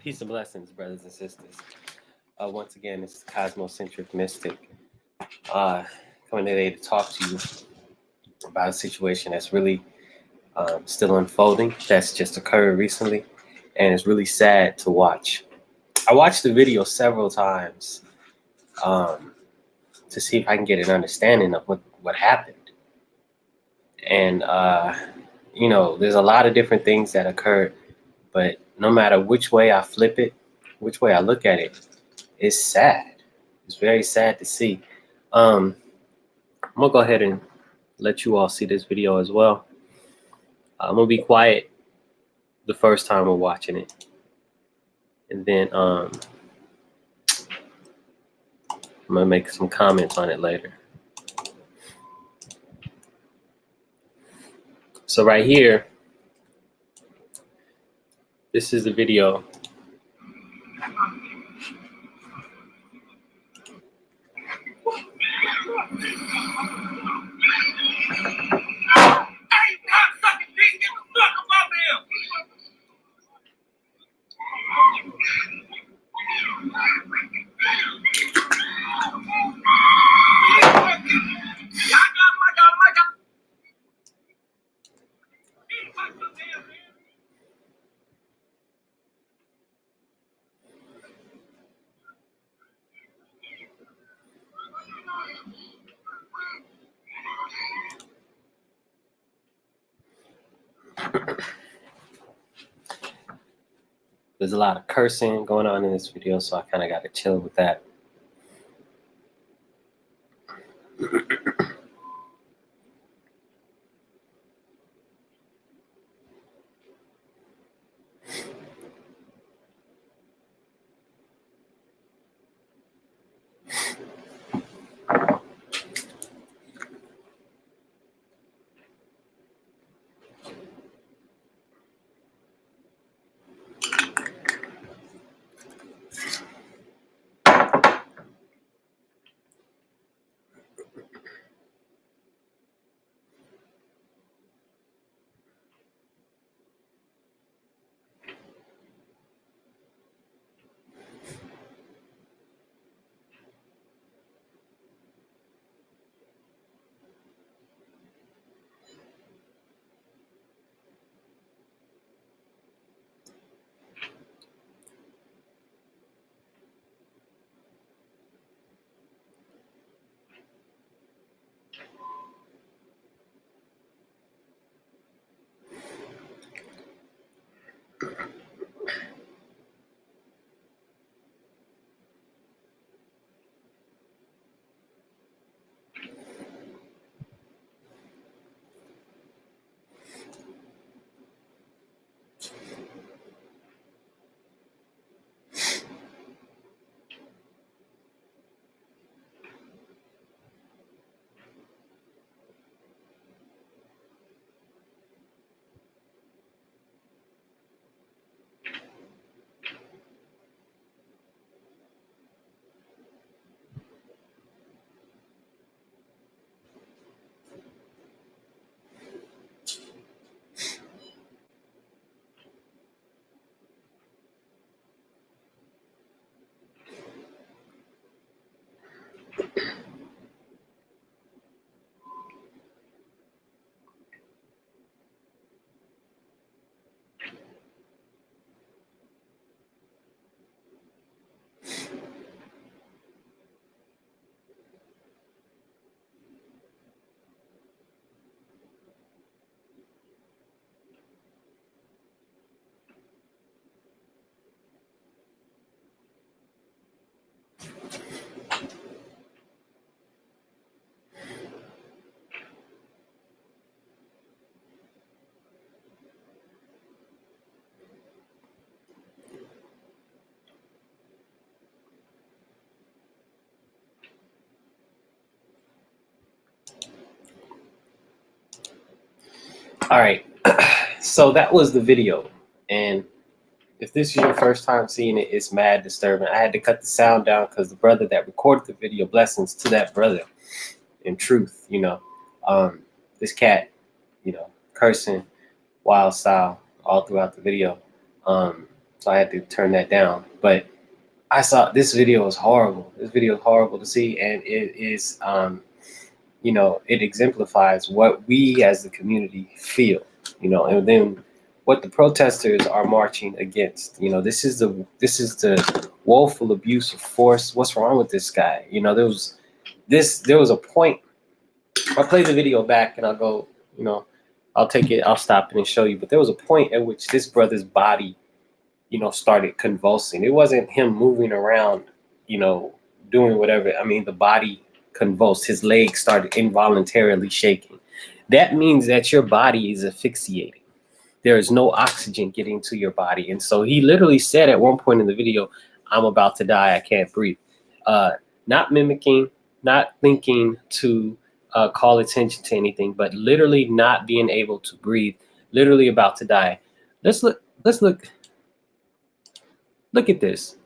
Peace and blessings, brothers and sisters. Once again, this is Cosmocentric Mystic coming today to talk to you about a situation that's really still unfolding, that's just occurred recently, and it's really sad to watch. I watched the video several times to see if I can get an understanding of what happened. And, there's a lot of different things that occurred, but no matter which way I flip it, which way I look at it, it's sad. It's very sad to see. I'm gonna go ahead and let you all see this video as well. I'm gonna be quiet the first time we're watching it, and then I'm gonna make some comments on it later. So right here, this is the video. There's a lot of cursing going on in this video, so I kind of got to chill with that. All right, so that was the video, and if this is your first time seeing it, it's mad disturbing. I had to cut the sound down because the brother that recorded the video, blessings to that brother, in truth, this cat, cursing wild style all throughout the video. so I had to turn that down. But I saw this video is horrible. This video is horrible to see, and it is, it exemplifies what we as the community feel, and then what the protesters are marching against. This is the woeful abuse of force. What's wrong with this guy? There was a point. I'll play the video back and I'll go, I'll take it, I'll stop it and show you. But there was a point at which this brother's body, started convulsing. It wasn't him moving around, doing whatever. I mean, the body convulsed. His legs started involuntarily shaking. That means that your body is asphyxiating. There is no oxygen getting to your body. And so he literally said at one point in the video, I'm about to die. I can't breathe. Not mimicking, not thinking to call attention to anything, but literally not being able to breathe, literally about to die. Let's look at this.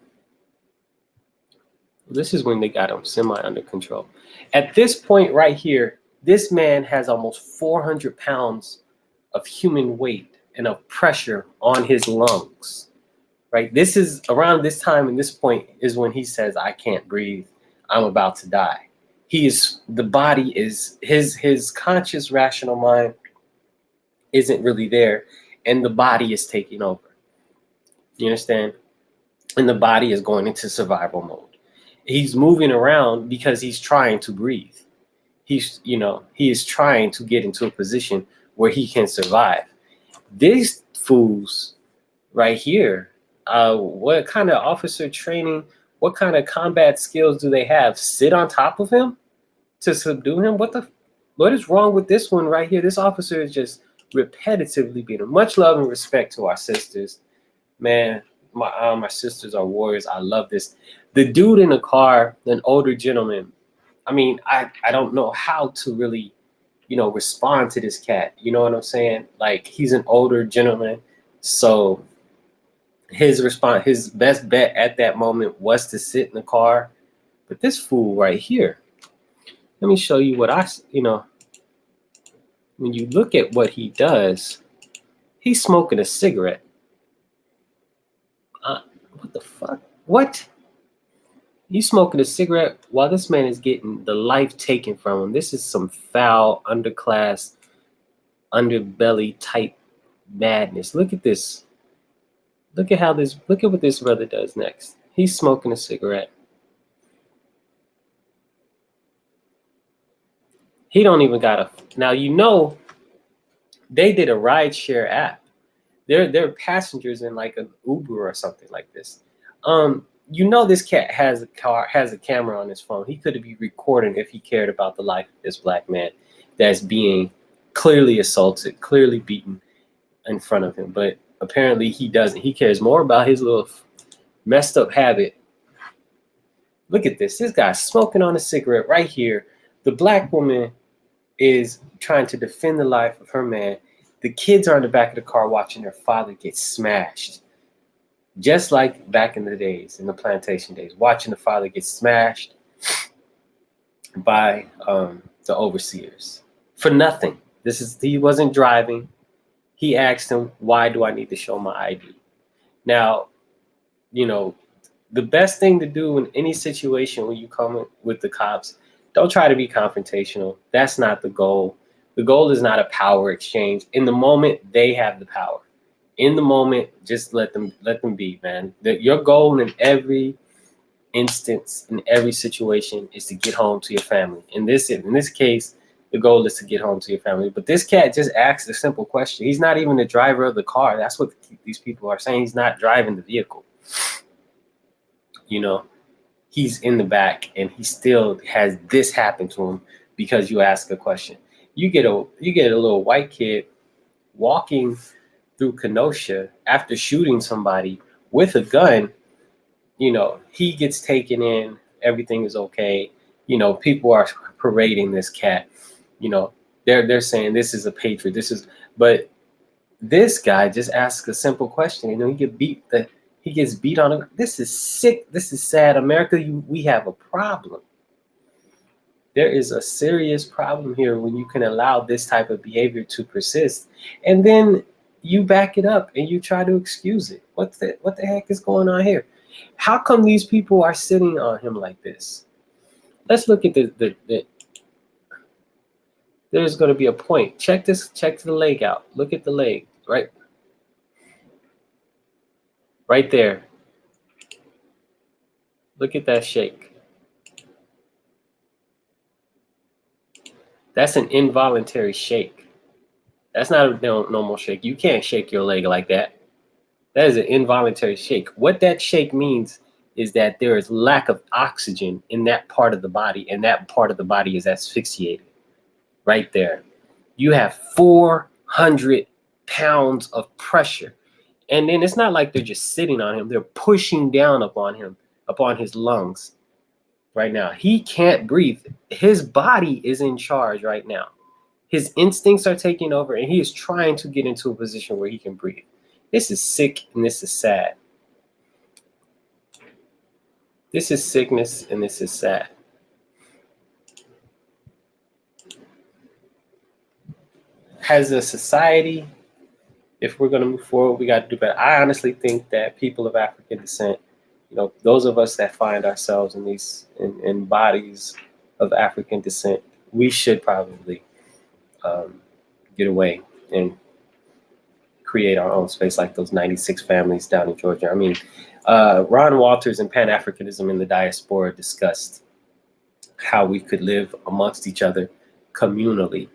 This is when they got him semi under control. At this point right here, this man has almost 400 pounds of human weight and of pressure on his lungs, right? This is around this time and this point is when he says, I can't breathe. I'm about to die. The body is, his conscious rational mind isn't really there, and the body is taking over. You understand? And the body is going into survival mode. He's moving around because he's trying to breathe. He is trying to get into a position where he can survive. These fools right here, what kind of officer training, what kind of combat skills do they have? Sit on top of him to subdue him? What is wrong with this one right here? This officer is just repetitively beating him. Much love and respect to our sisters. Man, my sisters are warriors. I love this. The dude in the car, an older gentleman, I mean, I don't know how to really, respond to this cat. You know what I'm saying? Like, he's an older gentleman. So his best bet at that moment was to sit in the car. But this fool right here, let me show you what when you look at what he does, he's smoking a cigarette. What the fuck? What? He's smoking a cigarette while this man is getting the life taken from him. This is some foul, underclass, underbelly type madness. Look at this. Look at what this brother does next. He's smoking a cigarette. He don't even got now, they did a rideshare app. They're passengers in like an Uber or something like this. This cat has a camera on his phone. He could be recording if he cared about the life of this black man that's being clearly assaulted, clearly beaten in front of him. But apparently he doesn't. He cares more about his little messed up habit. Look at this. This guy's smoking on a cigarette right here. The black woman is trying to defend the life of her man. The kids are in the back of the car watching their father get smashed. Just like back in the days, in the plantation days, watching the father get smashed by the overseers for nothing. He wasn't driving. He asked him, why do I need to show my ID? Now, the best thing to do in any situation when you come with the cops, don't try to be confrontational. That's not the goal. The goal is not a power exchange. In the moment, they have the power. In the moment, just let them be, man. Your goal in every instance, in every situation, is to get home to your family. In this case, the goal is to get home to your family. But this cat just asked a simple question. He's not even the driver of the car. That's what these people are saying. He's not driving the vehicle. He's in the back, and he still has this happen to him because you ask a question. You get a little white kid walking through Kenosha after shooting somebody with a gun. He gets taken in. Everything is okay. People are parading this cat. They're saying this is a patriot. But this guy just asks a simple question. He gets beat on. This is sick. This is sad. America, we have a problem. There is a serious problem here when you can allow this type of behavior to persist. And then you back it up and you try to excuse it. What the heck is going on here? How come these people are sitting on him like this? Let's look at the there's going to be a point. Check the leg out. Look at the leg, right? Right there. Look at that shake. That's an involuntary shake. That's not a normal shake. You can't shake your leg like that. That is an involuntary shake. What that shake means is that there is lack of oxygen in that part of the body, and that part of the body is asphyxiated. Right there. You have 400 pounds of pressure. And then it's not like they're just sitting on him. They're pushing down upon him, upon his lungs right now. He can't breathe. His body is in charge right now. His instincts are taking over, and he is trying to get into a position where he can breathe. This is sick, and this is sad. This is sickness, and this is sad. As a society, if we're going to move forward, we got to do better. I honestly think that people of African descent, those of us that find ourselves in these in bodies of African descent, we should probably get away and create our own space, like those 96 families down in Georgia. I mean, Ron Walters and Pan-Africanism in the Diaspora discussed how we could live amongst each other communally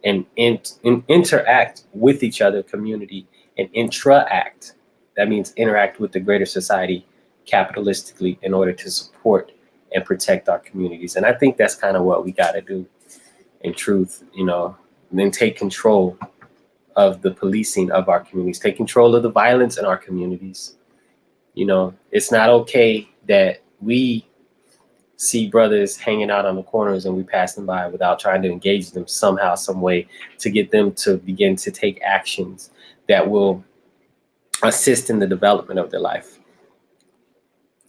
and interact with each other, community, and intra-act. That means interact with the greater society capitalistically in order to support and protect our communities. And I think that's kind of what we got to do in truth, and then take control of the policing of our communities, take control of the violence in our communities. It's not okay that we see brothers hanging out on the corners and we pass them by without trying to engage them somehow, some way, to get them to begin to take actions that will assist in the development of their life.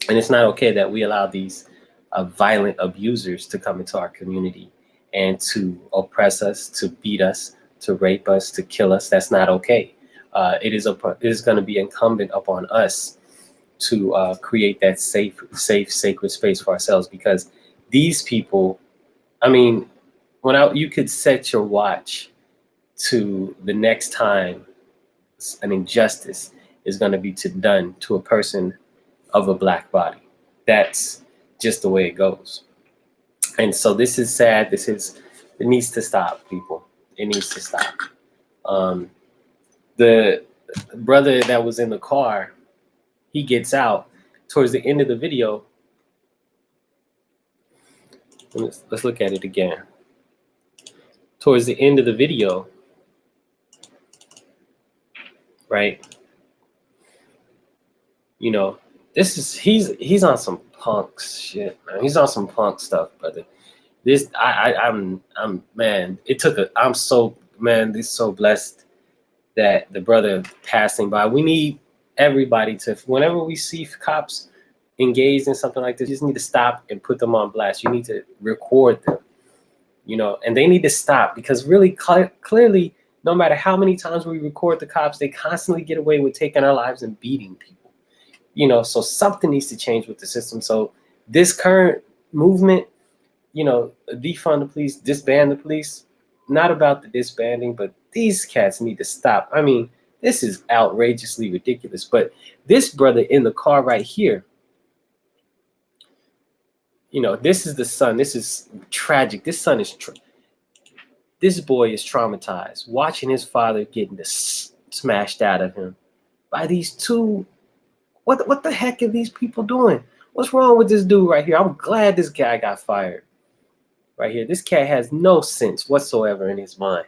And it's not okay that we allow these violent abusers to come into our community and to oppress us, to beat us, to rape us, to kill us. That's not okay. It is going to be incumbent upon us to create that safe, sacred space for ourselves, because these people, I mean, you could set your watch to the next time an injustice is going to be done to a person of a Black body. That's just the way it goes. And so this is sad. It needs to stop, people. It needs to stop. The brother that was in the car, he gets out towards the end of the video. Let's look at it again. Towards the end of the video, right? He's on some punk shit, man. He's on some punk stuff, brother. I'm so blessed that the brother passing by. We need everybody to, whenever we see cops engaged in something like this, you just need to stop and put them on blast. You need to record them, and they need to stop, because really clearly, no matter how many times we record the cops, they constantly get away with taking our lives and beating people, so something needs to change with the system. So this current movement, defund the police, disband the police, not about the disbanding, but these cats need to stop. I mean, this is outrageously ridiculous. But this brother in the car right here, this is the son. This is tragic. This son is, this boy is traumatized, watching his father getting smashed out of him by these two. What the heck are these people doing? What's wrong with this dude right here? I'm glad this guy got fired. Right here, this cat has no sense whatsoever in his mind.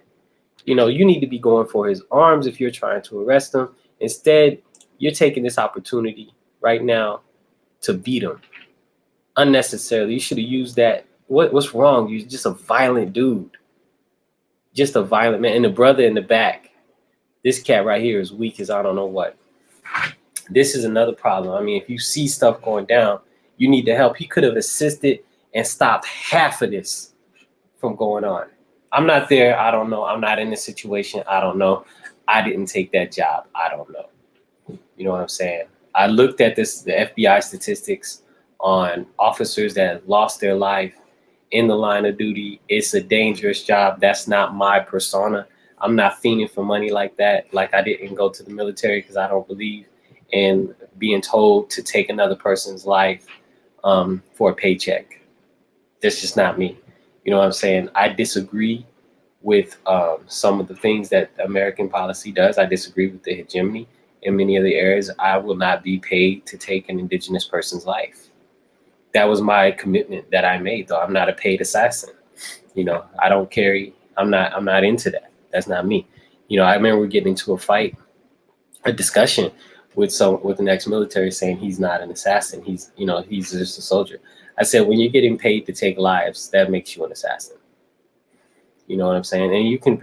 You need to be going for his arms if you're trying to arrest him. Instead, you're taking this opportunity right now to beat him unnecessarily. You should have used that. What's wrong? You're just a violent dude. Just a violent man. And the brother in the back, this cat right here is weak as I don't know what. This is another problem. I mean, if you see stuff going down, you need to help. He could have assisted and stopped half of this from going on. I'm not there. I don't know. I'm not in this situation. I don't know. I didn't take that job. I don't know. You know what I'm saying? I looked at the FBI statistics on officers that have lost their life in the line of duty. It's a dangerous job. That's not my persona. I'm not fiending for money like that. Like, I didn't go to the military because I don't believe in being told to take another person's life for a paycheck. That's just not me. You know what I'm saying? I disagree with some of the things that American policy does. I disagree with the hegemony in many of the areas. I will not be paid to take an indigenous person's life. That was my commitment that I made, though. I'm not a paid assassin. You know, I don't carry, I'm not into that. That's not me. You know, I remember getting into a discussion with an ex-military saying he's not an assassin. He's just a soldier. I said, when you're getting paid to take lives, that makes you an assassin. You know what I'm saying? And you can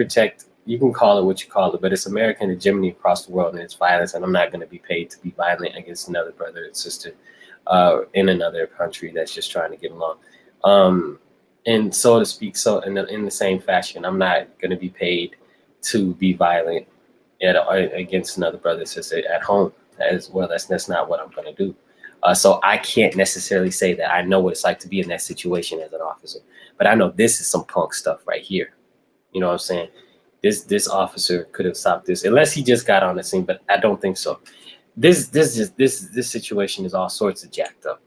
call it what you call it, but it's American hegemony across the world and it's violence. And I'm not going to be paid to be violent against another brother and sister in another country that's just trying to get along. And so to speak, so in the same fashion, I'm not going to be paid to be violent against another brother or sister at home as well. That's not what I'm going to do. So I can't necessarily say that I know what it's like to be in that situation as an officer, but I know this is some punk stuff right here. You know what I'm saying? This officer could have stopped this unless he just got on the scene, but I don't think so. This situation is all sorts of jacked up,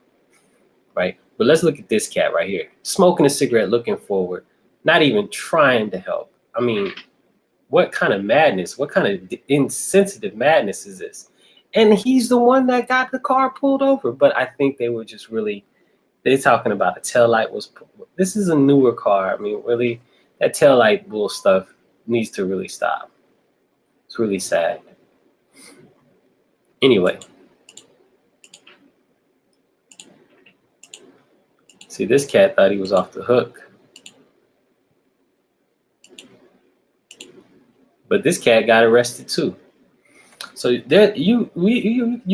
right? But let's look at this cat right here, smoking a cigarette, looking forward, not even trying to help. I mean, what kind of madness? What kind of insensitive madness is this? And he's the one that got the car pulled over. But I think they were just really, they're talking about the taillight was, this is a newer car. I mean, really, that taillight bull stuff needs to really stop. It's really sad. Anyway. See, this cat thought he was off the hook. But this cat got arrested too. So there, you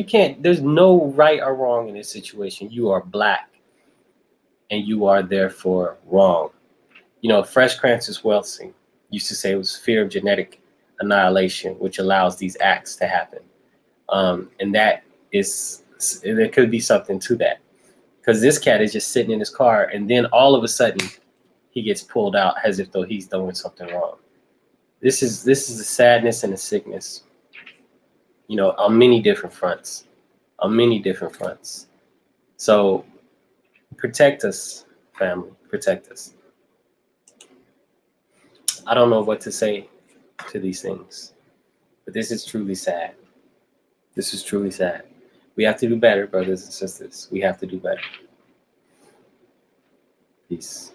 can't. There's no right or wrong in this situation. You are black, and you are therefore wrong. You know, Fresh Francis Welsing used to say it was fear of genetic annihilation, which allows these acts to happen. And that is, there could be something to that, because this cat is just sitting in his car, and then all of a sudden, he gets pulled out as if though he's doing something wrong. This is a sadness and a sickness, you know, on many different fronts, So protect us, family, protect us. I don't know what to say to these things, but this is truly sad. This is truly sad. We have to do better, brothers and sisters. We have to do better. Peace.